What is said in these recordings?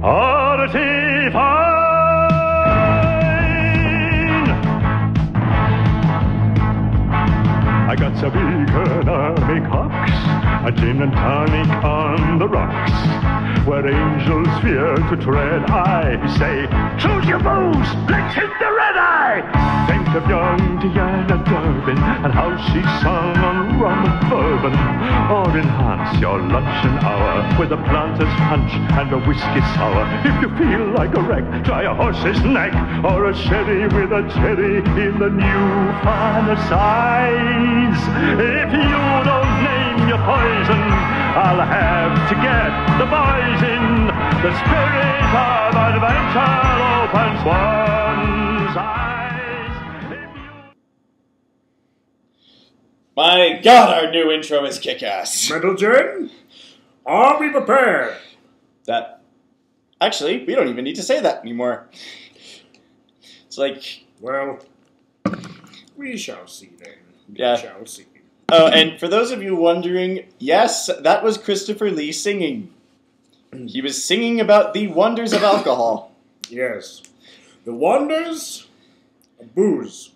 Oddity fine. I got some economic hawks, a gin and tonic on the rocks, where angels fear to tread. I say, choose your booze, let's hit the red eye. Think of young Diana Durbin and how she sung on rum and bourbon. Or enhance your luncheon hour with a planter's punch and a whiskey sour. If you feel like a wreck, try a horse's neck or a sherry with a cherry in the new finer size. If you don't name your poison, I'll have to get the boys in. The spirit of adventure opens one's eyes. My God, our new intro is kick-ass. Middleton, are we prepared? Actually, we don't even need to say that anymore. It's like... Well, we shall see then. Yeah. We shall see. Oh, and for those of you wondering, yes, that was Christopher Lee singing. He was singing about the wonders of alcohol. Yes. The wonders of booze.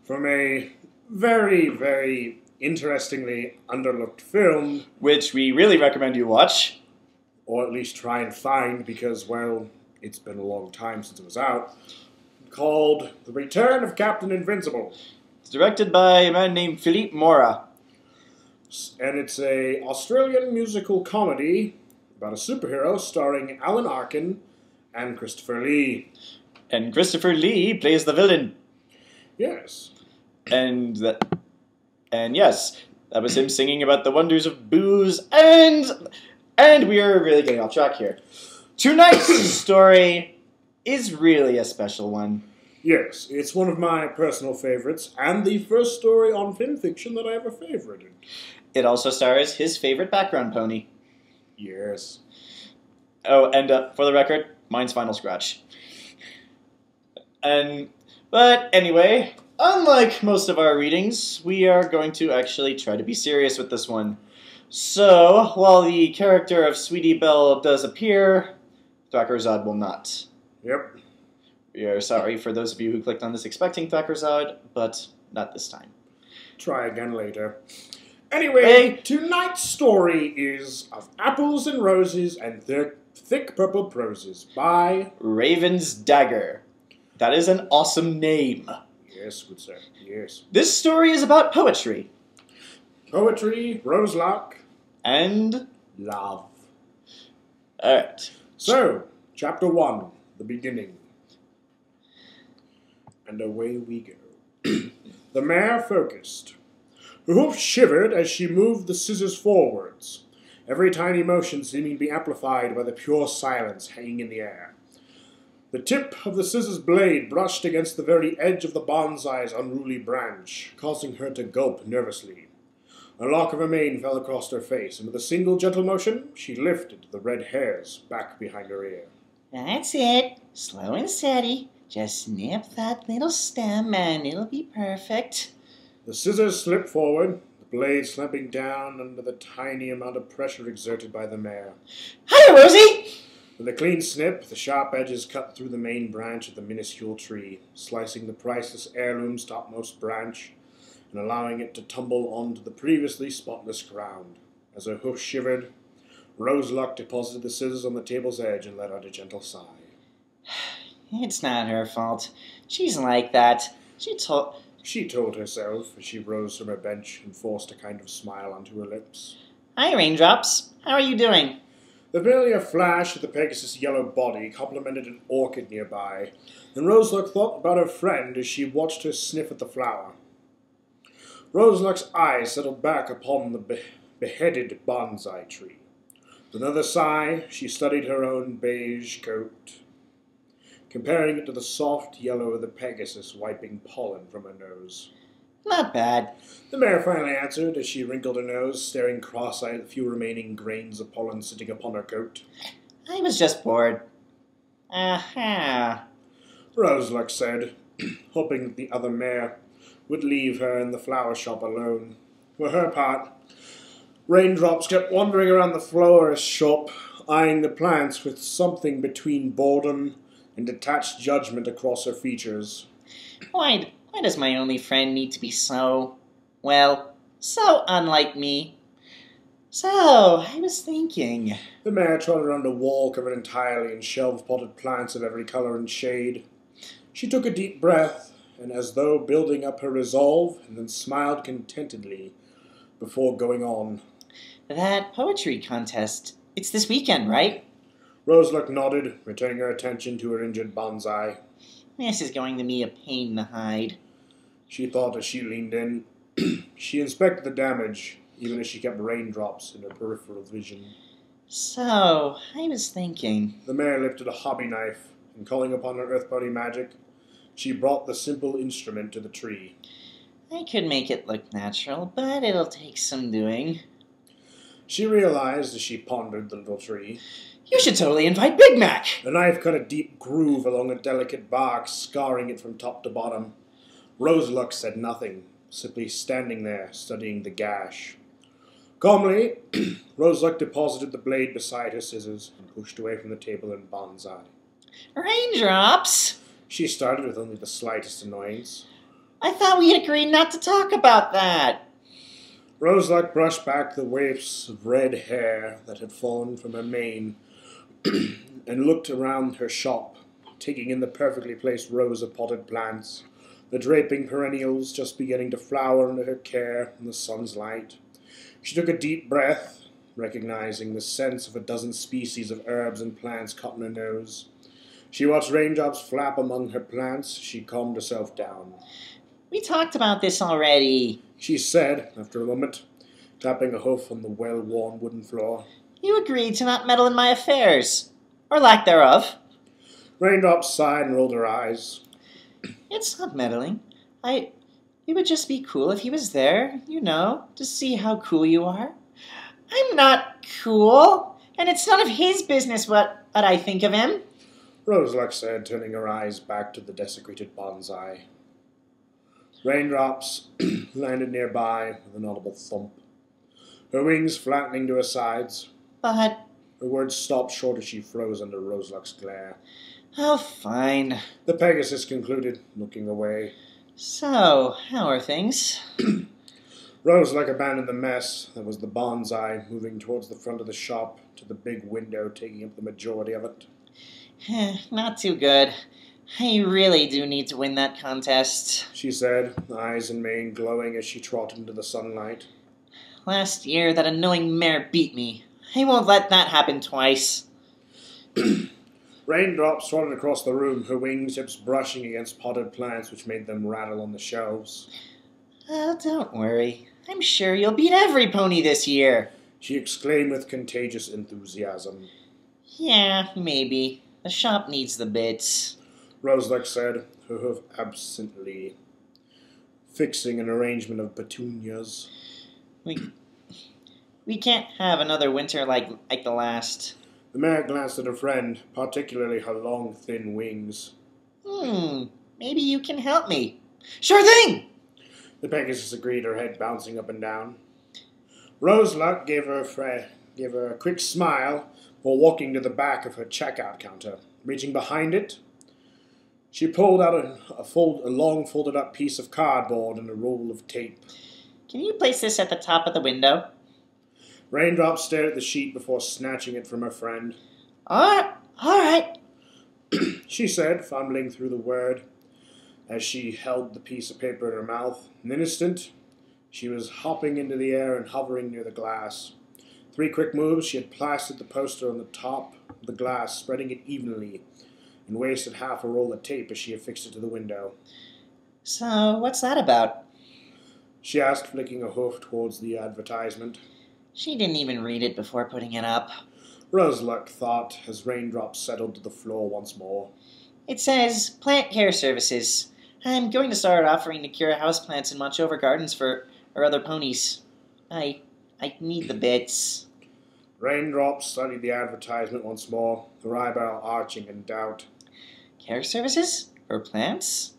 From a very, very interestingly underlooked film. Which we really recommend you watch. Or at least try and find, because, well, it's been a long time since it was out. Called The Return of Captain Invincible. It's directed by a man named Philippe Mora. And it's a Australian musical comedy about a superhero starring Alan Arkin and Christopher Lee. And Christopher Lee plays the villain. Yes. And yes, that was him singing about the wonders of booze, and we are really getting off track here. Tonight's story is really a special one. Yes, it's one of my personal favorites, and the first story on FinFiction that I ever favorited. It also stars his favorite background pony. Yes. Oh, and for the record, mine's Final Scratch. But anyway, unlike most of our readings, we are going to actually try to be serious with this one. So, while the character of Sweetie Belle does appear, Thackerzod will not. Yep. We are sorry for those of you who clicked on this expecting Thackerzod, but not this time. Try again later. Anyway, tonight's story is Of Apples and Roses and Their Thick Purple Proses by RavensDagger. That is an awesome name. Yes, good sir. Yes. This story is about poetry. Poetry, Roseluck, and love. Alright. So, chapter 1, the beginning. And away we go. The mare focused. Her hoof shivered as she moved the scissors forwards, every tiny motion seeming to be amplified by the pure silence hanging in the air. The tip of the scissors blade brushed against the very edge of the bonsai's unruly branch, causing her to gulp nervously. A lock of her mane fell across her face, and with a single gentle motion, she lifted the red hairs back behind her ear. That's it. Slow and steady. Just snip that little stem and it'll be perfect. The scissors slipped forward, the blade slapping down under the tiny amount of pressure exerted by the mare. Hiya, Rosie! With a clean snip, the sharp edges cut through the main branch of the minuscule tree, slicing the priceless heirloom's topmost branch, and allowing it to tumble onto the previously spotless ground. As her hoof shivered, Roseluck deposited the scissors on the table's edge and let out a gentle sigh. It's not her fault. She's like that. She told herself as she rose from her bench and forced a kind of smile onto her lips. Hi, Raindrops. How are you doing? The familiar flash of the Pegasus' yellow body complemented an orchid nearby, and Roseluck thought about her friend as she watched her sniff at the flower. Roseluck's eyes settled back upon the beheaded bonsai tree. With another sigh, she studied her own beige coat, comparing it to the soft yellow of the Pegasus wiping pollen from her nose. Not bad. The mare finally answered as she wrinkled her nose, staring cross-eyed at the few remaining grains of pollen sitting upon her coat. I was just bored. Aha. Roseluck said, hoping that the other mare would leave her in the flower shop alone. For her part, Raindrops kept wandering around the florist's shop, eyeing the plants with something between boredom and detached judgment across her features. Why does my only friend need to be so, well, so unlike me? So, I was thinking... The mare trotted around a wall covered entirely in shelf-potted plants of every color and shade. She took a deep breath, and as though building up her resolve, and then smiled contentedly before going on. That poetry contest, it's this weekend, right? Roseluck nodded, returning her attention to her injured bonsai. This is going to be a pain in the hide. She thought as she leaned in. She inspected the damage, even as she kept raindrops in her peripheral vision. So, I was thinking... The mare lifted a hobby knife, and calling upon her earth-body magic, she brought the simple instrument to the tree. I could make it look natural, but it'll take some doing. She realized as she pondered the little tree. You should totally invite Big Mac! The knife cut a deep groove along a delicate bark, scarring it from top to bottom. Roseluck said nothing, simply standing there, studying the gash. Calmly, Roseluck deposited the blade beside her scissors and pushed away from the table and bonsai. Raindrops! She started with only the slightest annoyance. I thought we had agreed not to talk about that. Roseluck brushed back the waves of red hair that had fallen from her mane and looked around her shop, taking in the perfectly placed rows of potted plants, the draping perennials just beginning to flower under her care in the sun's light. She took a deep breath, recognizing the scents of a dozen species of herbs and plants caught in her nose. She watched raindrops flap among her plants. She calmed herself down. We talked about this already, She said, after a moment, tapping a hoof on the well-worn wooden floor. You agreed to not meddle in my affairs. Or lack thereof. Raindrops sighed and rolled her eyes. It's not meddling. It would just be cool if he was there, you know, to see how cool you are. I'm not cool, and it's none of his business what I think of him. Roseluck said, turning her eyes back to the desecrated bonsai. Raindrops landed nearby with an audible thump, her wings flattening to her sides. But, Her words stopped short as she froze under Roseluck's glare. oh, fine. The Pegasus concluded, looking away. So, how are things? Roseluck abandoned the mess that was the bonsai, moving towards the front of the shop to the big window taking up the majority of it. Not too good. I really do need to win that contest. She said, eyes and mane glowing as she trotted into the sunlight. Last year, that annoying mare beat me. I won't let that happen twice. Raindrops trotted across the room, her wingtips brushing against potted plants which made them rattle on the shelves. Oh, don't worry. I'm sure you'll beat every pony this year. She exclaimed with contagious enthusiasm. Yeah, maybe. The shop needs the bits. Roseluck said, her hoof absently fixing an arrangement of petunias. We can't have another winter like the last. The mare glanced at her friend, particularly her long, thin wings. Maybe you can help me. Sure thing! The Pegasus agreed, her head bouncing up and down. Roseluck gave her a quick smile while walking to the back of her checkout counter. Reaching behind it, she pulled out a long folded-up piece of cardboard and a roll of tape. Can you place this at the top of the window? Raindrops stared at the sheet before snatching it from her friend. All right. She said, fumbling through the word as she held the piece of paper in her mouth. In an instant, she was hopping into the air and hovering near the glass. 3 quick moves, she had plastered the poster on the top of the glass, spreading it evenly, and wasted half a roll of tape as she affixed it to the window. So, what's that about? She asked, flicking a hoof towards the advertisement. She didn't even read it before putting it up. Roseluck thought as raindrops settled to the floor once more. It says, plant care services. I'm going to start offering to cure houseplants and watch over gardens for our other ponies. I need the bits. Raindrops studied the advertisement once more, her eyebrow arching in doubt. Care services? For plants?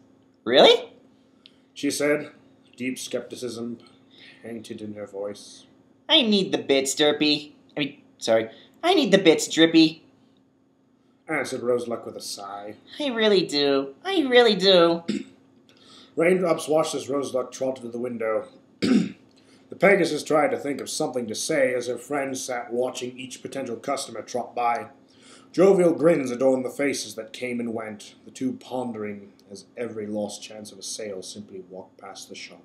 Really? She said, deep skepticism painted in her voice. I need the bits, Derpy. I need the bits, Drippy. Answered Roseluck with a sigh. I really do. I really do. Raindrops watched as Roseluck trotted to the window. The Pegasus tried to think of something to say as her friend sat watching each potential customer trot by. Jovial grins adorned the faces that came and went, the two pondering as every lost chance of a sale simply walked past the shop.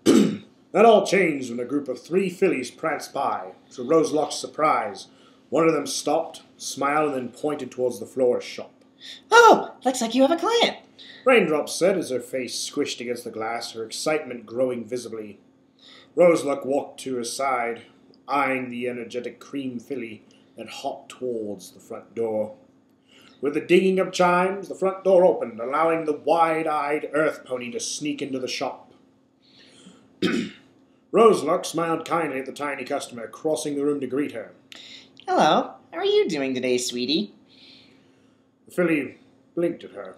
That all changed when a group of 3 fillies pranced by. To Roseluck's surprise, one of them stopped, smiled, and then pointed towards the florist shop. Oh, looks like you have a client. Raindrops said as her face squished against the glass, her excitement growing visibly. Roseluck walked to her side, eyeing the energetic cream filly that hopped towards the front door. With the dinging of chimes, the front door opened, allowing the wide-eyed earth pony to sneak into the shop. Roseluck smiled kindly at the tiny customer, crossing the room to greet her. Hello, how are you doing today, sweetie? The filly blinked at her.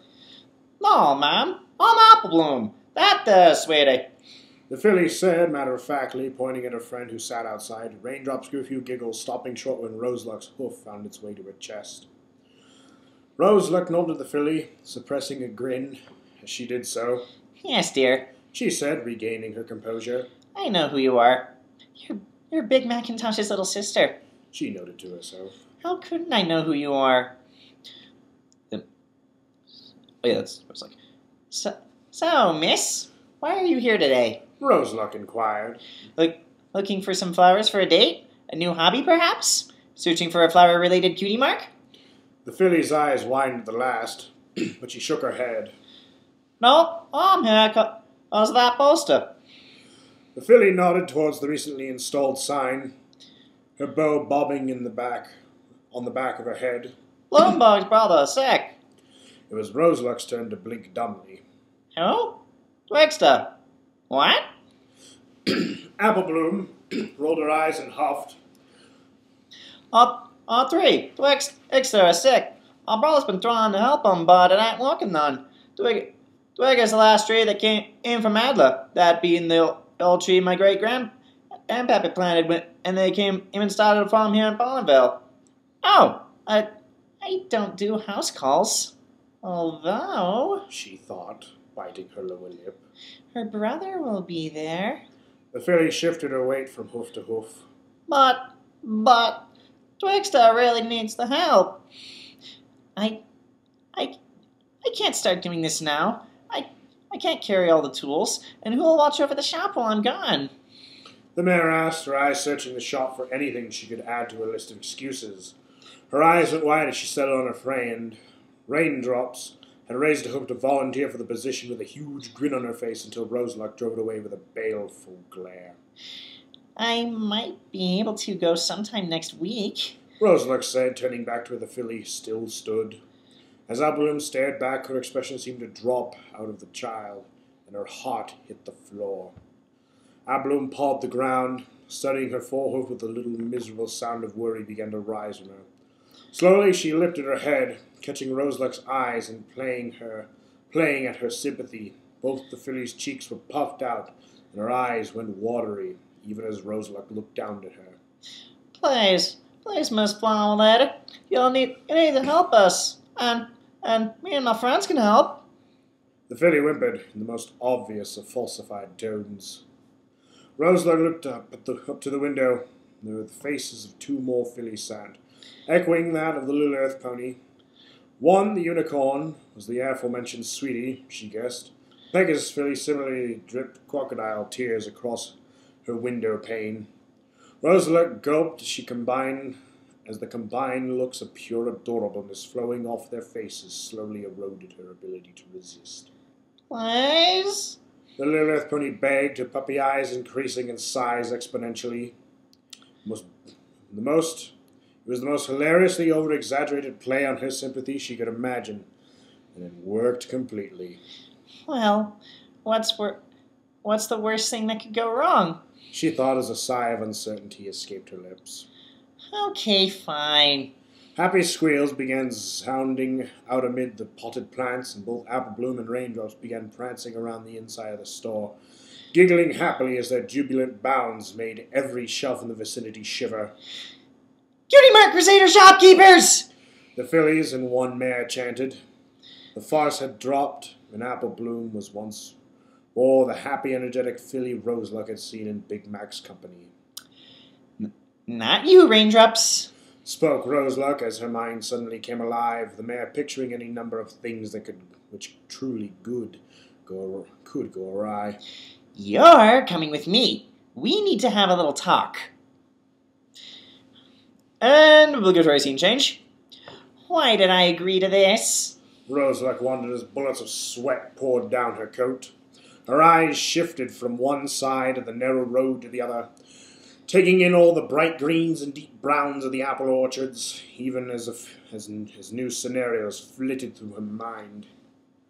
No, ma'am, I'm Applebloom. That, sweetie. The filly said, matter-of-factly, pointing at her friend who sat outside. Raindrops grew a few giggles, stopping short when Roseluck's hoof found its way to her chest. Roseluck nodded the filly, suppressing a grin as she did so. Yes, dear. She said, regaining her composure. I know who you are. You're Big Macintosh's little sister. She noted to herself. How couldn't I know who you are? That's like. So, miss, why are you here today? Roseluck inquired. Looking for some flowers for a date? A new hobby, perhaps? Searching for a flower-related cutie mark? The filly's eyes widened at the last, but she shook her head. No, I'm here because of that poster. The filly nodded towards the recently installed sign, her bow bobbing on the back of her head. Bloomberg's brother, sick. It was Roseluck's turn to blink dumbly. Who? Twixter. What? Applebloom rolled her eyes and huffed. Three. Twixter is sick. Our brother's been trying to help him, but it ain't working none. Twigger's the last tree that came in from Adler, that being the old tree my great-grandpappy planted and they came even started a farm here in Pollenville. Oh, I don't do house calls. Although, she thought, biting her lower lip, her brother will be there. The filly shifted her weight from hoof to hoof. But, Twixter really needs the help. I can't start doing this now. I can't carry all the tools, and who'll watch over the shop while I'm gone? The mare asked, her eyes searching the shop for anything she could add to her list of excuses. Her eyes went wide as she settled on her friend. Raindrops had raised a hope to volunteer for the position with a huge grin on her face until Roseluck drove it away with a baleful glare. I might be able to go sometime next week, Roseluck said, turning back to where the filly still stood. As Applebloom stared back, her expression seemed to drop out of the child, and her heart hit the floor. Applebloom pawed the ground, studying her forehoof with a little miserable sound of worry began to rise in her. Slowly she lifted her head, catching Roseluck's eyes and playing at her sympathy. Both the filly's cheeks were puffed out, and her eyes went watery, even as Roseluck looked down at her. Please, Miss Flower Lady, you need to help us, and me and my friends can help. The filly whimpered in the most obvious of falsified tones. Roseluck looked up to the window. There were the faces of 2 more fillies sat, echoing that of the little earth pony. One, the unicorn, was the aforementioned sweetie, she guessed. Pegasus filly similarly dripped crocodile tears across her window pane. Roseluck gulped as the combined looks of pure adorableness flowing off their faces slowly eroded her ability to resist. Please? The little earth pony begged, her puppy eyes increasing in size exponentially. It was the most hilariously over-exaggerated play on her sympathy she could imagine, and it worked completely. Well, what's the worst thing that could go wrong? She thought as a sigh of uncertainty escaped her lips. Okay, fine. Happy squeals began sounding out amid the potted plants, and both Applebloom and Raindrops began prancing around the inside of the store. giggling happily as their jubilant bounds made every shelf in the vicinity shiver. Cutie Mark Crusader shopkeepers! The fillies and one mare chanted. The farce had dropped, and Applebloom was once more the happy, energetic filly Roseluck had seen in Big Mac's company. Not you, Raindrops, spoke Roseluck as her mind suddenly came alive, the mare picturing any number of things which truly could go awry. You're coming with me. We need to have a little talk. And obligatory scene change. Why did I agree to this? Roseluck wondered as bullets of sweat poured down her coat. Her eyes shifted from one side of the narrow road to the other, taking in all the bright greens and deep browns of the apple orchards, even as new scenarios flitted through her mind.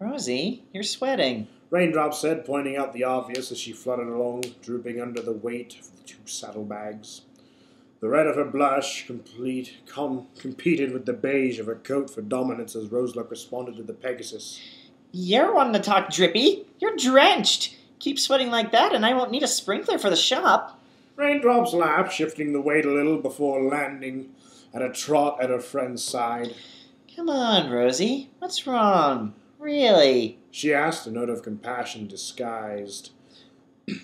Rosie, you're sweating. Raindrops said, pointing out the obvious as she fluttered along, drooping under the weight of the 2 saddlebags. The red of her blush competed with the beige of her coat for dominance as Roseluck responded to the Pegasus. You're one to talk drippy. You're drenched. Keep sweating like that and I won't need a sprinkler for the shop. Raindrops laughed, shifting the weight a little before landing at a trot at her friend's side. Come on, Rosie. What's wrong? Really? She asked, a note of compassion disguised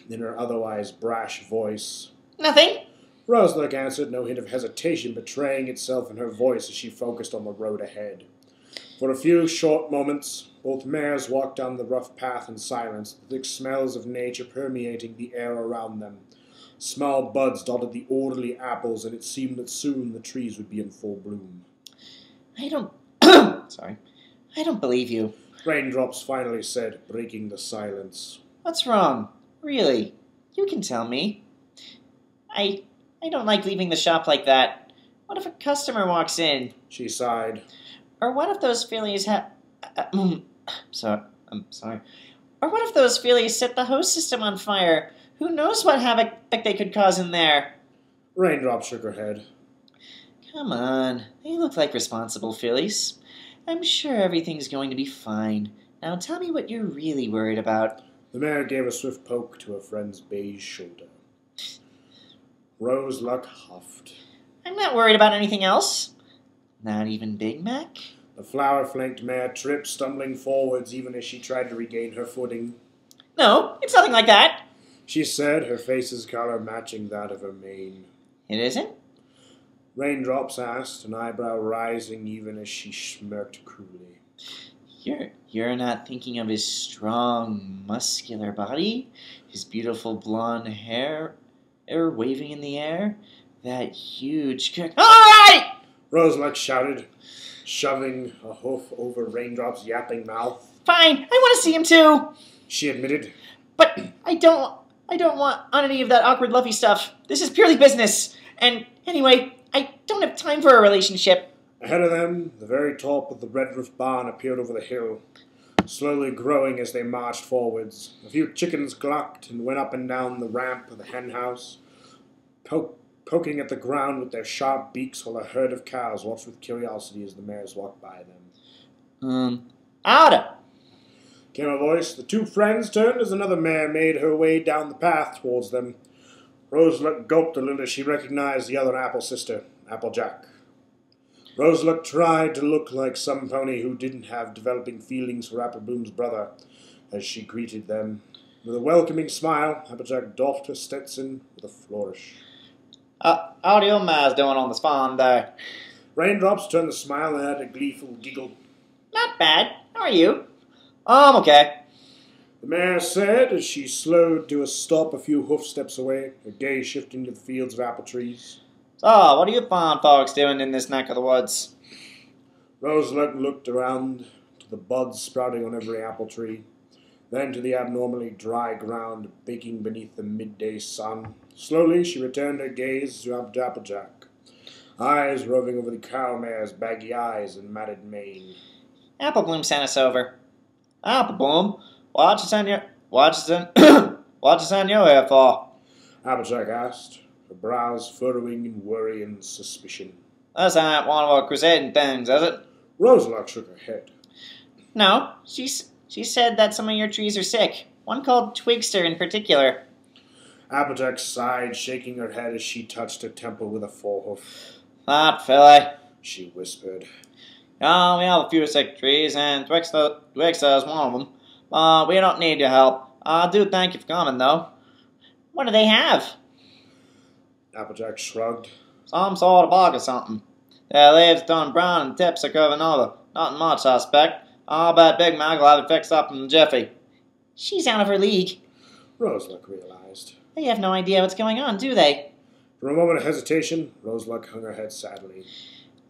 in her otherwise brash voice. Nothing. Roseluck answered, no hint of hesitation betraying itself in her voice as she focused on the road ahead. For a few short moments, both mares walked down the rough path in silence, the thick smells of nature permeating the air around them. Small buds dotted the orderly apples, and it seemed that soon the trees would be in full bloom. I don't believe you. Raindrops finally said, breaking the silence. What's wrong? Really? You can tell me. I don't like leaving the shop like that. What if a customer walks in? She sighed. Or what if those fillies I'm sorry. Or what if those fillies set the hose system on fire? Who knows what havoc they could cause in there? Raindrop shook her head. Come on. They look like responsible fillies. I'm sure everything's going to be fine. Now tell me what you're really worried about. The mare gave a swift poke to her friend's beige shoulder. Roseluck huffed. I'm not worried about anything else. Not even Big Mac? The flower-flanked mare tripped, stumbling forwards even as she tried to regain her footing. No, it's nothing like that. She said, her face's color matching that of her mane. It isn't? Raindrops asked, an eyebrow rising even as she smirked cruelly. You're not thinking of his strong, muscular body? His beautiful blonde hair waving in the air? That huge kick. All right! Roseluck shouted, shoving a hoof over Raindrop's yapping mouth. Fine, I want to see him too. She admitted. But I don't want any of that awkward lovey stuff. This is purely business. And anyway, I don't have time for a relationship. Ahead of them, the very top of the red roof barn appeared over the hill, slowly growing as they marched forwards. A few chickens clucked and went up and down the ramp of the hen house, poking at the ground with their sharp beaks while a herd of cows watched with curiosity as the mares walked by them. Oughta! Came a voice. The 2 friends turned as another mare made her way down the path towards them. Roseluck gulped a little as she recognized the other apple sister, Applejack. Roseluck tried to look like some pony who didn't have developing feelings for Applebloom's brother as she greeted them. With a welcoming smile, Applejack doffed her Stetson with a flourish. How are your mares doing on this farm there? Raindrops turned the smile and had a gleeful giggle. Not bad. How are you? I'm okay. The mare said as she slowed to a stop a few hoof steps away, her gaze shifting to the fields of apple trees. So, what are you farm folks doing in this neck of the woods? Roseluck looked around to the buds sprouting on every apple tree, then to the abnormally dry ground baking beneath the midday sun. Slowly she returned her gaze to Applejack, eyes roving over the cow mare's baggy eyes and matted mane. Applebloom sent us over. Applebloom, what's it send you here for? Applejack asked, her brows furrowing in worry and suspicion. This ain't one of our crusading things, is it? Roseluck shook her head. No, she said that some of your trees are sick. One called Twigster in particular. Applejack sighed, shaking her head as she touched her temple with a forehoof. That filly. She whispered. Oh, we have a few sick trees, and Twigster is one of them. We don't need your help. I do thank you for coming, though. What do they have? Applejack shrugged. Some sort of bug or something. Their leaves turn brown and tips are curving over. Nothing much, I suspect. I'll bet Big Mac will have it fixed up in a jiffy. She's out of her league. Roseluck realized. They have no idea what's going on, do they? For a moment of hesitation, Roseluck hung her head sadly.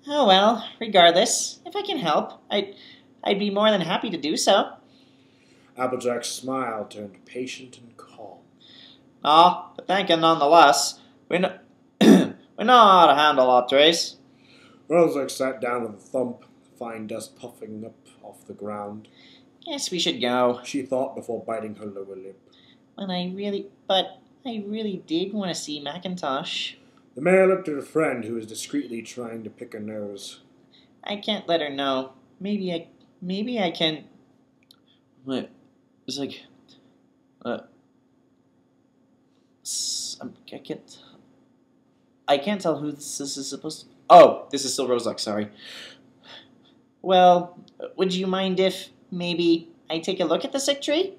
Oh well, regardless, if I can help, I'd be more than happy to do so. Applejack's smile turned patient and calm. Ah, but thank you nonetheless. We know, we know how to handle our trees. Roseluck sat down with a thump, fine dust puffing up off the ground. Guess we should go. She thought before biting her lower lip. But I really did want to see Macintosh. The mayor looked at her friend, who was discreetly trying to pick her nose. I can't let her know. Maybe I can. Wait, it's like, I can't tell who this is supposed to. Oh, this is still Roseluck. Sorry. Well, would you mind if maybe I take a look at the sick tree?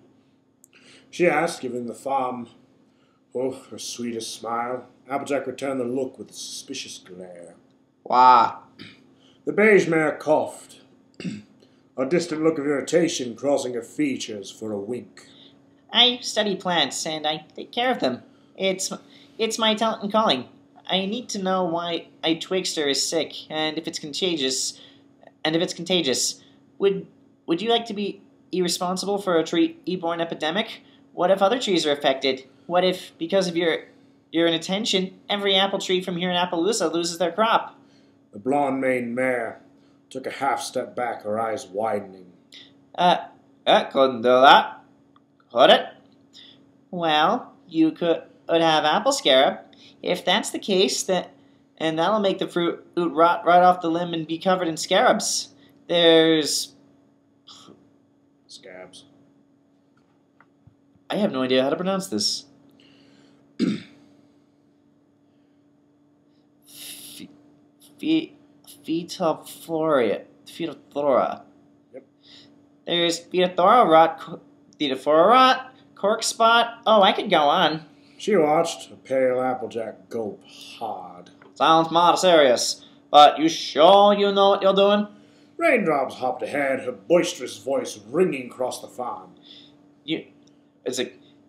She asked, giving the farm, her sweetest smile. Applejack returned the look with a suspicious glare. Why? The beige mare coughed, a distant look of irritation crossing her features for a wink. I study plants and I take care of them. It's my talent and calling. I need to know why a Twigster is sick and if it's contagious. Would you like to be irresponsible for a tree-borne epidemic? What if other trees are affected? What if, because of your inattention, every apple tree from here in Appaloosa loses their crop? The blonde-maned mare took a half step back, her eyes widening. Couldn't do that. Could it? Well, you could have apple scarab. If that's the case, and that'll make the fruit rot right off the limb and be covered in scarabs. There's... Scabs. I have no idea how to pronounce this. Phytophthora. Yep. There's Phytophthora rot, cork spot. Oh, I could go on. She watched a pale Applejack gulp hard. Sounds mighty serious, but you sure you know what you're doing? Raindrops hopped ahead, her boisterous voice ringing across the farm.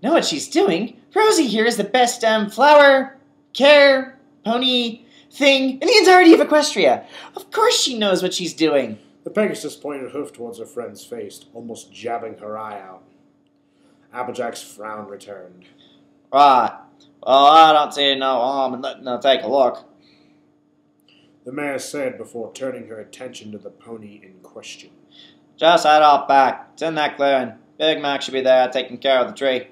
Know what she's doing? Rosie here is the best flower, care, pony thing in the entirety of Equestria. Of course she knows what she's doing. The Pegasus pointed a hoof towards her friend's face, almost jabbing her eye out. Applejack's frown returned. Right. Well, I don't see no harm in letting her take a look. The mare said before turning her attention to the pony in question. Just head out back. It's in that clearing. Big Mac should be there taking care of the tree.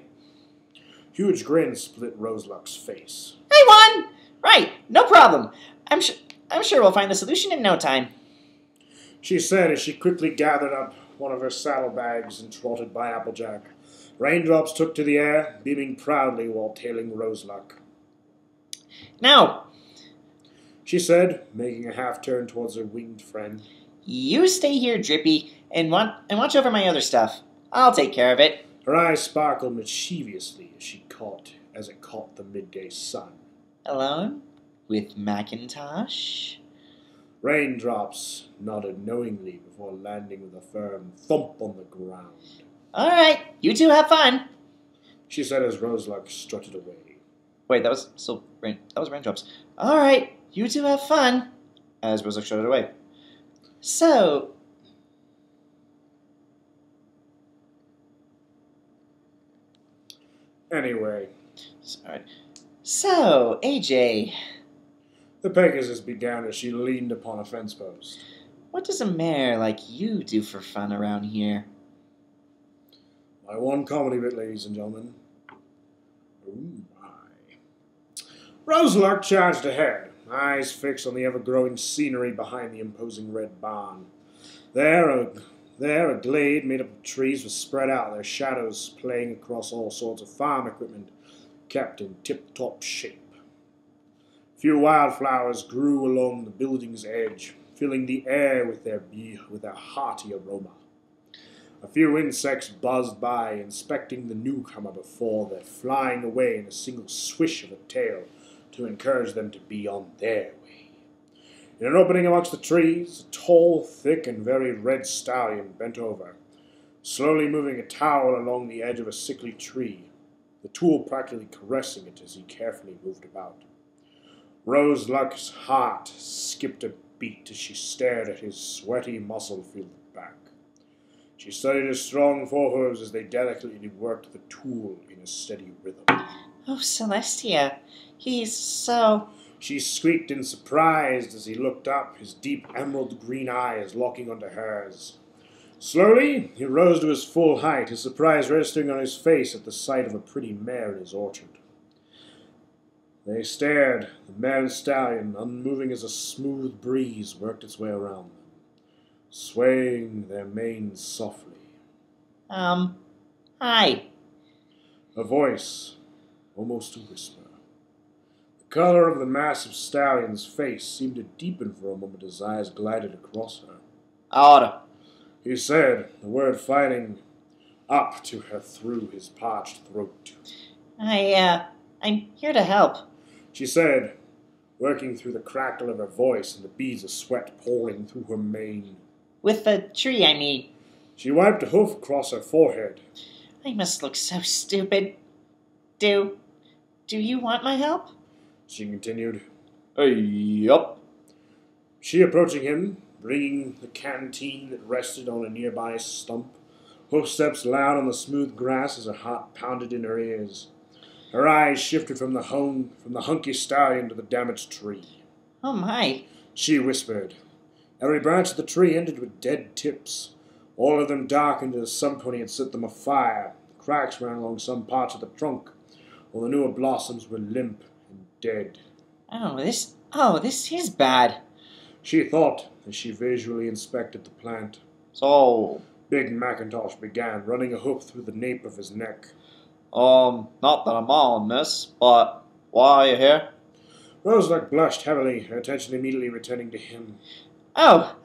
Huge grin split Roseluck's face. I won! Right, no problem. I'm sure we'll find the solution in no time. She said as she quickly gathered up one of her saddlebags and trotted by Applejack. Raindrops took to the air, beaming proudly while tailing Roseluck. Now, she said, making a half-turn towards her winged friend. You stay here, Drippy, and watch over my other stuff. I'll take care of it. Her eyes sparkled mischievously as it caught the midday sun. Alone? With Macintosh? Raindrops nodded knowingly before landing with a firm thump on the ground. All right, you two have fun. She said as Roseluck strutted away. Wait, that was Raindrops. All right, you two have fun. As Roseluck strutted away. So, anyway. Sorry. So, AJ. The Pegasus began as she leaned upon a fence post. What does a mare like you do for fun around here? My one comedy bit, ladies and gentlemen. Oh my. Roseluck charged ahead, eyes fixed on the ever-growing scenery behind the imposing red barn. There There, a glade made up of trees was spread out, their shadows playing across all sorts of farm equipment, kept in tip-top shape. A few wildflowers grew along the building's edge, filling the air with their hearty aroma. A few insects buzzed by, inspecting the newcomer before they're flying away in a single swish of a tail to encourage them to be on their way. In an opening amongst the trees, a tall, thick, and very red stallion bent over, slowly moving a towel along the edge of a sickly tree, the tool practically caressing it as he carefully moved about. Roseluck's heart skipped a beat as she stared at his sweaty, muscle-filled back. She studied his strong forehooves as they delicately worked the tool in a steady rhythm. Oh, Celestia, he's so... She squeaked in surprise as he looked up, his deep emerald green eyes locking onto hers. Slowly, he rose to his full height, his surprise registering on his face at the sight of a pretty mare in his orchard. They stared, the mare and stallion, unmoving as a smooth breeze worked its way around them, swaying their manes softly. Hi. A voice, almost a whisper. The color of the massive stallion's face seemed to deepen for a moment as eyes glided across her. Order. He said, the word fighting up to her through his parched throat. I'm here to help. She said, working through the crackle of her voice and the beads of sweat pouring through her mane. With the tree, I mean. She wiped a hoof across her forehead. I must look so stupid. Do you want my help? She continued. Yup. She approaching him, bringing the canteen that rested on a nearby stump, hoofsteps loud on the smooth grass as her heart pounded in her ears. Her eyes shifted from the hunky stallion to the damaged tree. Oh my. She whispered. Every branch of the tree ended with dead tips. All of them darkened as somebody had set them afire. Cracks ran along some parts of the trunk, while the newer blossoms were limp and dead. Oh, this is bad. She thought as she visually inspected the plant. So, Big Macintosh began, running a hook through the nape of his neck. not that I'm on this, but why are you here? Roseluck blushed heavily, her attention immediately returning to him. Oh,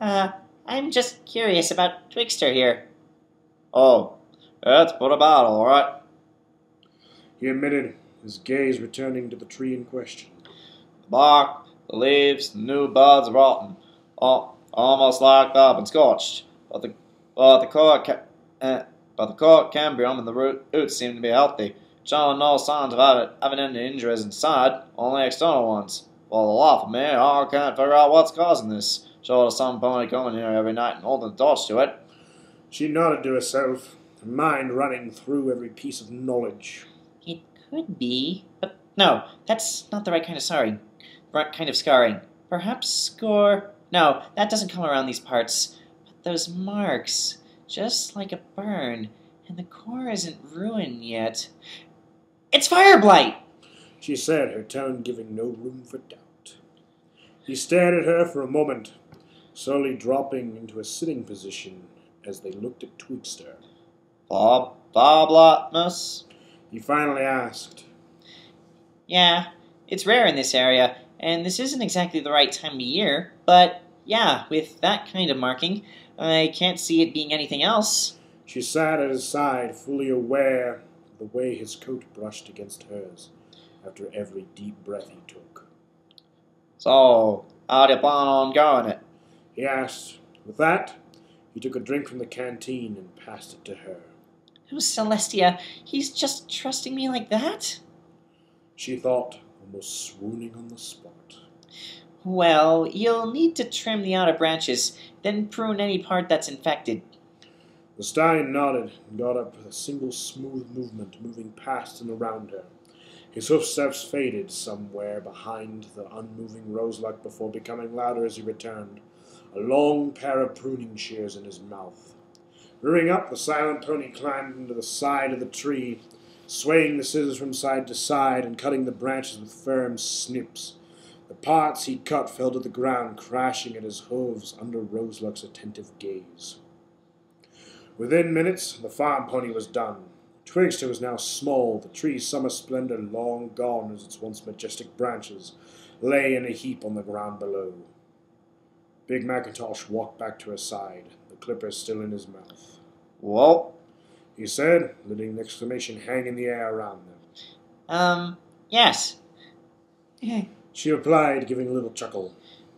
I'm just curious about Twixter here. Oh, it's put about, all right. He admitted, his gaze returning to the tree in question. The bark, the leaves, the new buds are rotten, almost locked up and scorched. But the core cambium and the roots seem to be healthy, showing no signs of evident injuries inside, only external ones. For the life of me, I can't figure out what's causing this. Short of some pony coming here every night and holding a torch to it. She nodded to herself, her mind running through every piece of knowledge. It could be, but no, that's not the right kind of scarring. Perhaps score... No, that doesn't come around these parts. But those marks, just like a burn, and the core isn't ruined yet. It's fire blight! She said, her tone giving no room for doubt. He stared at her for a moment, slowly dropping into a sitting position as they looked at Twixter. Fire blight, miss? He finally asked. Yeah, it's rare in this area, and this isn't exactly the right time of year, but yeah, with that kind of marking, I can't see it being anything else. She sat at his side, fully aware of the way his coat brushed against hers after every deep breath he took. So, how do you plan on going it? He asked. With that, he took a drink from the canteen and passed it to her. Oh, Celestia, he's just trusting me like that? She thought, almost swooning on the spot. Well, you'll need to trim the outer branches, then prune any part that's infected. The stallion nodded and got up with a single smooth movement, moving past and around her. His hoofsteps faded somewhere behind the unmoving Roseluck before becoming louder as he returned, a long pair of pruning shears in his mouth. Rearing up, the silent pony climbed into the side of the tree, swaying the scissors from side to side and cutting the branches with firm snips. The parts he cut fell to the ground, crashing at his hooves under Roseluck's attentive gaze. Within minutes, the farm pony was done. Twigster was now small, the tree's summer splendor long gone as its once majestic branches lay in a heap on the ground below. Big Macintosh walked back to her side, the clipper still in his mouth. Well, He said, letting an exclamation hang in the air around them. Yes. She replied, giving a little chuckle.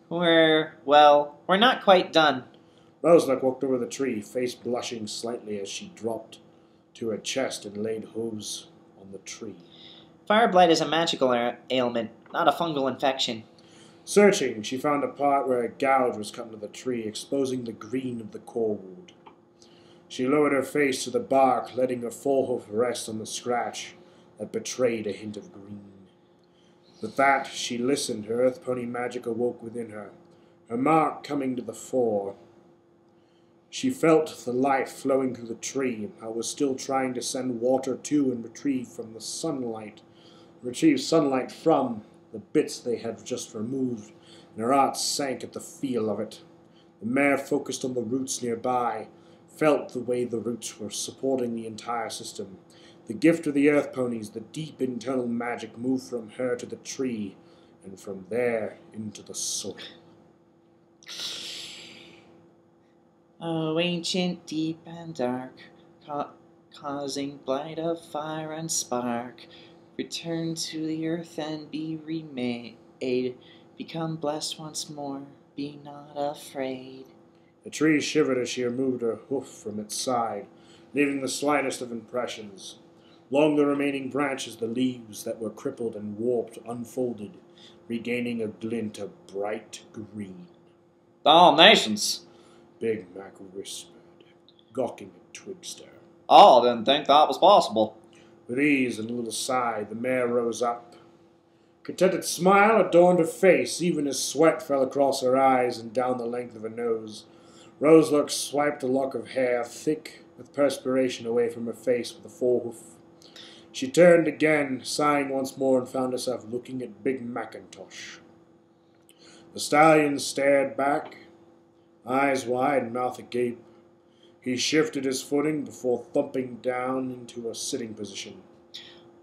We're not quite done. Roseluck walked over the tree, face blushing slightly as she dropped to her chest and laid hooves on the tree. Fire blight is a magical ailment, not a fungal infection. Searching, she found a part where a gouge was cut into the tree, exposing the green of the core wood. She lowered her face to the bark, letting her forehoof rest on the scratch that betrayed a hint of green. With that, she listened. Her earth pony magic awoke within her, her mark coming to the fore. She felt the life flowing through the tree. I was still trying to send water to and retrieve sunlight from the bits they had just removed, and her heart sank at the feel of it. The mare focused on the roots nearby, felt the way the roots were supporting the entire system. The gift of the earth ponies, the deep internal magic, moved from her to the tree, and from there into the soil. Oh, ancient, deep, and dark, causing blight of fire and spark, return to the earth and be remade, become blessed once more, be not afraid. The tree shivered as she removed her hoof from its side, leaving the slightest of impressions. Along the remaining branches, the leaves that were crippled and warped unfolded, regaining a glint of bright green. Dalmatians. Big Mac whispered, gawking at Twigster. Oh, I didn't think that was possible. With ease and a little sigh, the mare rose up. A contented smile adorned her face, even as sweat fell across her eyes and down the length of her nose. Roseluck swiped a lock of hair, thick with perspiration, away from her face with a forehoof. She turned again, sighing once more, and found herself looking at Big Macintosh. The stallion stared back, eyes wide, mouth agape. He shifted his footing before thumping down into a sitting position.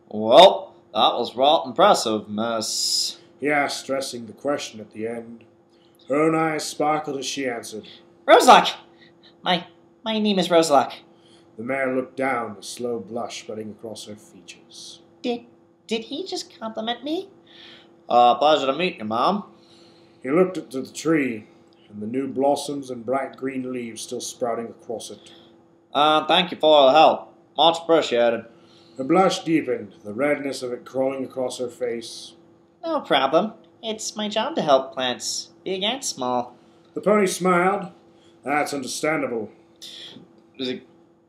Well, that was right impressive, miss. He asked, stressing the question at the end. Her own eyes sparkled as she answered. Roseluck! My name is Roseluck. The mare looked down, a slow blush spreading across her features. Did he just compliment me? Pleasure to meet you, Mom. He looked at the tree, and the new blossoms and bright green leaves still sprouting across it. Thank you for the help. Much appreciated. Her blush deepened, the redness of it crawling across her face. No problem. It's my job to help plants, big and small. The pony smiled. That's understandable. It's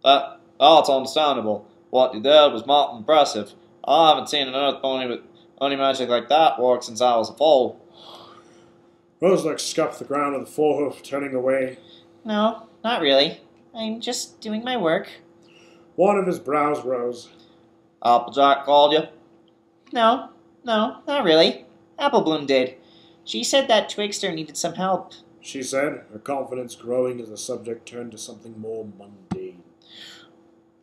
understandable. What you did was not impressive. I haven't seen an earth pony with any magic like that work since I was a foal. Roseluck scuffed the ground with a forehoof, turning away. No, not really. I'm just doing my work. One of his brows rose. Applejack called you? No, not really. Applebloom did. She said that Twigster needed some help. She said, her confidence growing as the subject turned to something more mundane.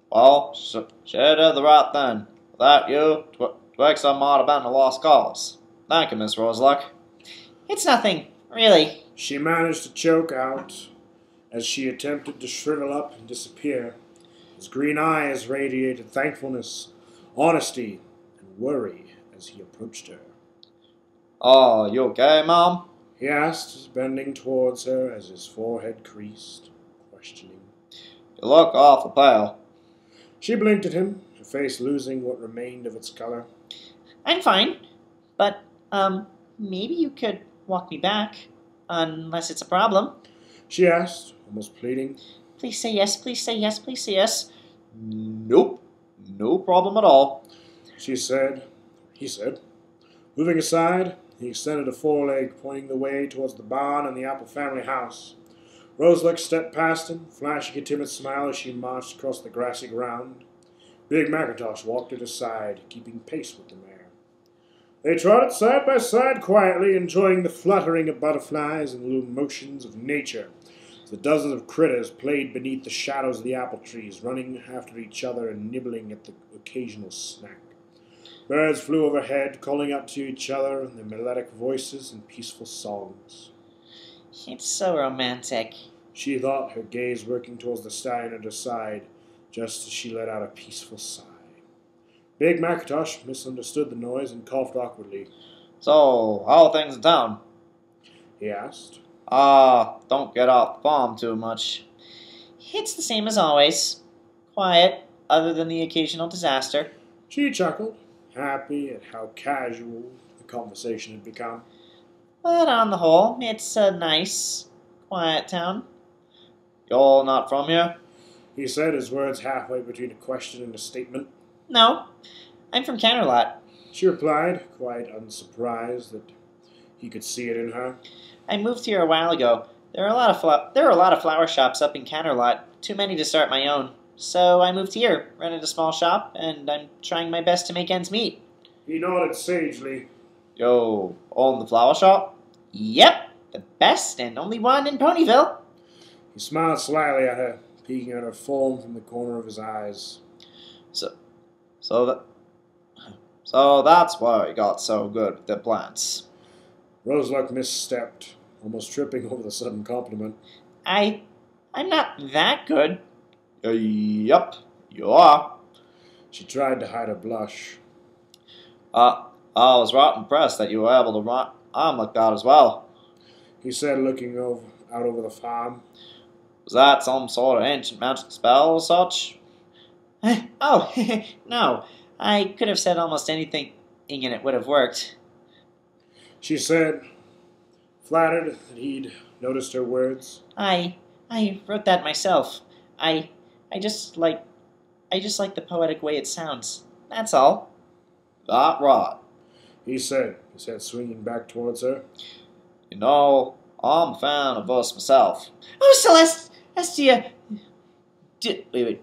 Well, she did the right thing. Without you, Twigster might have been a lost cause. Thank you, Miss Roseluck. It's nothing, really. She managed to choke out as she attempted to shrivel up and disappear. His green eyes radiated thankfulness, honesty, and worry as he approached her. Oh, you okay, Mom? He asked, bending towards her as his forehead creased, questioning. You look awful pale. She blinked at him, her face losing what remained of its color. I'm fine, but, maybe you could walk me back, unless it's a problem. She asked, almost pleading. Please say yes, please say yes, please say yes. Nope. No problem at all. He said. Moving aside, he extended a foreleg, pointing the way towards the barn and the Apple family house. Roseluck stepped past him, flashing a timid smile as she marched across the grassy ground. Big Macintosh walked at her side, keeping pace with the mare. They trotted side by side quietly, enjoying the fluttering of butterflies and little motions of nature, The dozens of critters played beneath the shadows of the apple trees, running after each other and nibbling at the occasional snack. Birds flew overhead, calling out to each other in their melodic voices and peaceful songs. It's so romantic. She thought, her gaze working towards the stallion at her side, just as she let out a peaceful sigh. Big Macintosh misunderstood the noise and coughed awkwardly. So, how are things in town? He asked. Don't get off the farm too much. It's the same as always. Quiet, other than the occasional disaster. She chuckled, happy at how casual the conversation had become. But on the whole, it's a nice, quiet town. You're not from here? He said, his words halfway between a question and a statement. No, I'm from Canterlot. She replied, quite unsurprised that he could see it in her. I moved here a while ago. There are a lot of flower shops up in Canterlot, too many to start my own. So I moved here, rented a small shop, and I'm trying my best to make ends meet. He nodded sagely. You own the flower shop? Yep, the best and only one in Ponyville. He smiled slyly at her, peeking at her form from the corner of his eyes. So that's why you got so good with the plants. Roseluck misstepped, almost tripping over the sudden compliment. I'm not that good. Yup, you are. She tried to hide a blush. I was right impressed that you were able to run like that as well. He said, looking out over the farm. Was that some sort of ancient magic spell or such? Oh, no. I could have said almost anything and it would have worked. She said, flattered that he'd noticed her words. I wrote that myself. I just like the poetic way it sounds. That's all. That right. He said, his head swinging back towards her. You know, I'm a fan of us myself. Oh, Celestia! Wait.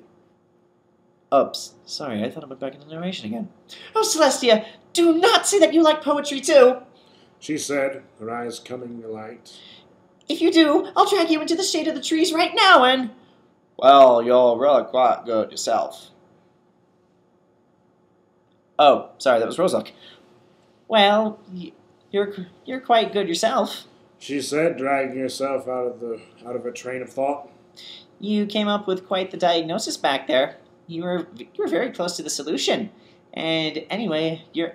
Oops. Sorry, I thought I went back into narration again. Oh, Celestia, do not say that you like poetry too! She said, her eyes coming alight. If you do, I'll drag you into the shade of the trees right now and... Well, you're really quite good yourself. Oh, sorry, that was Roseluck. Well, you're quite good yourself. She said, dragging herself out of her train of thought. You came up with quite the diagnosis back there. You were very close to the solution. And anyway, you're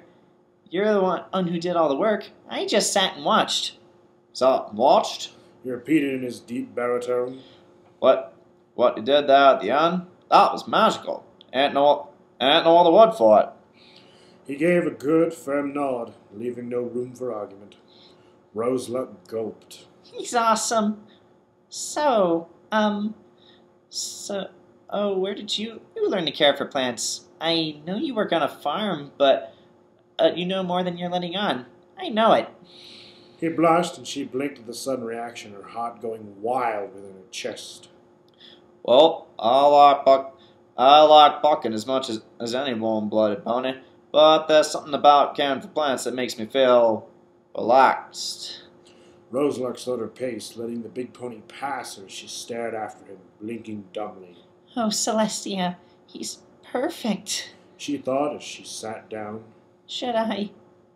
the one who did all the work. I just sat and watched. So, watched? He repeated in his deep baritone. What you did there at the end? That was magical. Ain't no other word for it. He gave a good, firm nod, leaving no room for argument. Roseluck gulped. He's awesome. Where did you learn to care for plants? I know you work on a farm, but you know more than you're letting on. I know it. He blushed, and she blinked at the sudden reaction, her heart going wild within her chest. Well, I like bucking as much as any warm-blooded pony, but there's something about caring for plants that makes me feel relaxed. Roseluck slowed her pace, letting the big pony pass her as she stared after him, blinking dumbly. Oh, Celestia, he's perfect. She thought as she sat down. Should I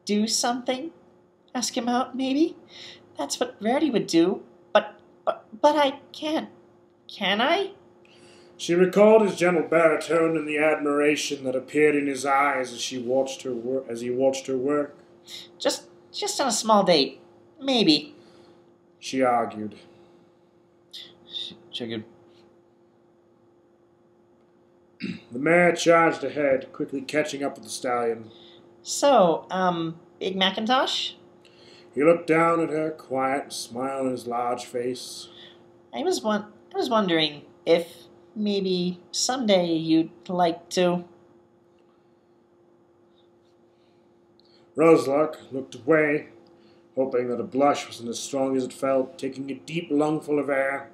do something? Ask him out, maybe? That's what Rarity would do, but I can't. Can I? She recalled his gentle baritone and the admiration that appeared in his eyes as he watched her work. Just on a small date. Maybe. She argued. Chicken. The mare charged ahead, quickly catching up with the stallion. So, Big Macintosh? He looked down at her, quiet, smile on his large face. I was wondering if maybe someday you'd like to... Roseluck looked away, hoping that a blush wasn't as strong as it felt. Taking a deep lungful of air,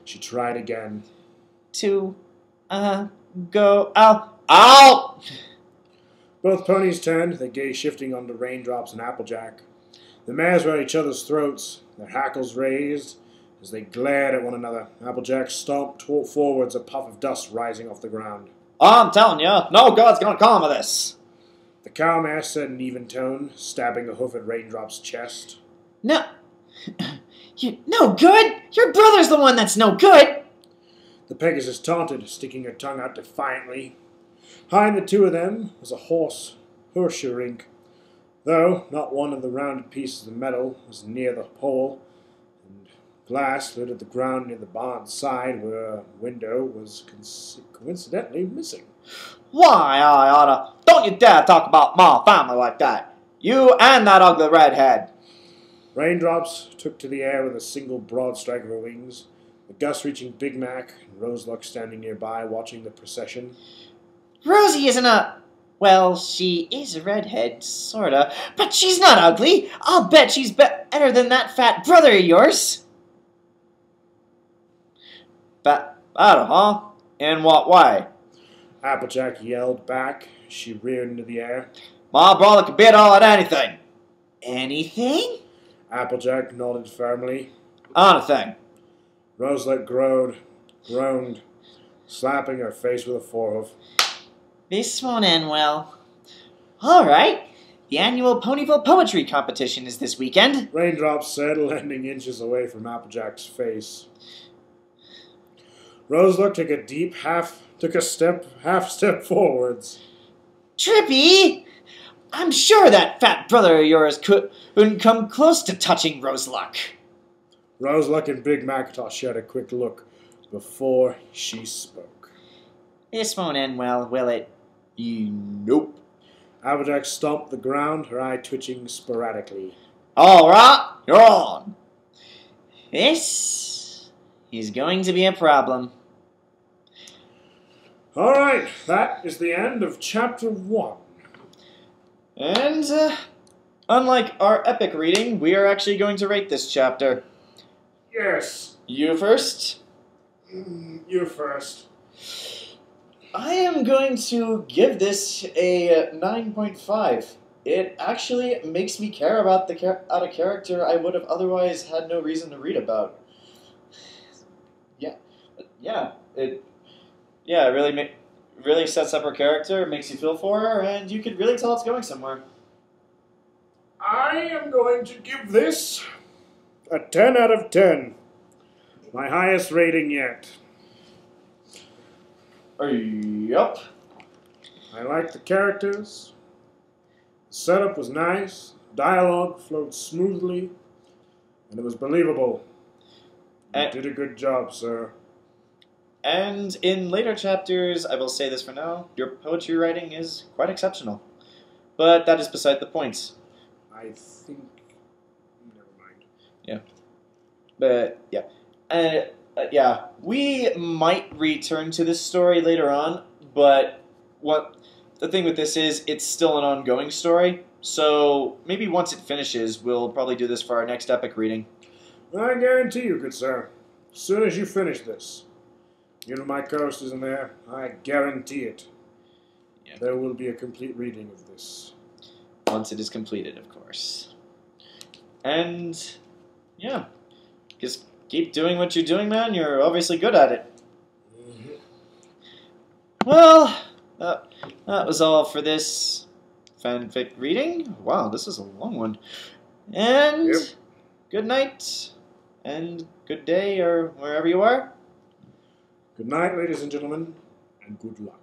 she tried again. Go... Ow! Both ponies turned, their gaze shifting onto Raindrops and Applejack. The mares were at each other's throats, their hackles raised, As they glared at one another, Applejack stomped forwards, a puff of dust rising off the ground. I'm telling you, no god's gonna calm with this. The cowmare said in an even tone, stabbing a hoof at Raindrop's chest. No. You no good? Your brother's the one that's no good! The Pegasus taunted, sticking her tongue out defiantly. Behind the two of them was a horseshoe rink, though not one of the rounded pieces of metal was near the hole, and glass littered the ground near the barn's side where a window was coincidentally missing. Why, I oughta... Don't you dare talk about my family like that. You and that ugly redhead. Raindrops took to the air with a single broad strike of her wings, the Gus reaching Big Mac and Roseluck standing nearby watching the procession. Rosie isn't a... Well, she is a redhead, sorta. But she's not ugly. I'll bet she's better than that fat brother of yours. Better, huh? In what way? Applejack yelled back as she reared into the air. My brother could beat all at anything. Anything? Applejack nodded firmly. Anything. Roseluck groaned, slapping her face with a forehoof. This won't end well. All right. The annual Ponyville Poetry Competition is this weekend. Raindrops said, landing inches away from Applejack's face. Roseluck took a half step forwards. Trippy! I'm sure that fat brother of yours couldn't come close to touching Roseluck. Roseluck and Big Macintosh shared a quick look before she spoke. This won't end well, will it? Nope. Applejack stomped the ground, her eye twitching sporadically. All right, you're on. This is going to be a problem. All right, that is the end of Chapter 1. And, unlike our epic reading, we are actually going to rate this chapter. Yes. You first? You first. I am going to give this a 9.5. It actually makes me care about a character I would have otherwise had no reason to read about. It really sets up her character, makes you feel for her, and you could really tell it's going somewhere. I am going to give this a 10 out of 10. My highest rating yet. Yup. I liked the characters. The setup was nice. Dialogue flowed smoothly. And it was believable. You did a good job, sir. And in later chapters, I will say this for now, your poetry writing is quite exceptional. But that is beside the point. I think... Never mind. Yeah. But, yeah. We might return to this story later on, but the thing with this is it's still an ongoing story, so maybe once it finishes, we'll probably do this for our next epic reading. I guarantee you, good sir, as soon as you finish this, my coast isn't there, I guarantee it. Yeah. There will be a complete reading of this. Once it is completed, of course. And, yeah, just keep doing what you're doing, man. You're obviously good at it. Mm-hmm. Well, that was all for this fanfic reading. Wow, this is a long one. And Yep. Good night, and good day, or wherever you are. Good night, ladies and gentlemen, and good luck.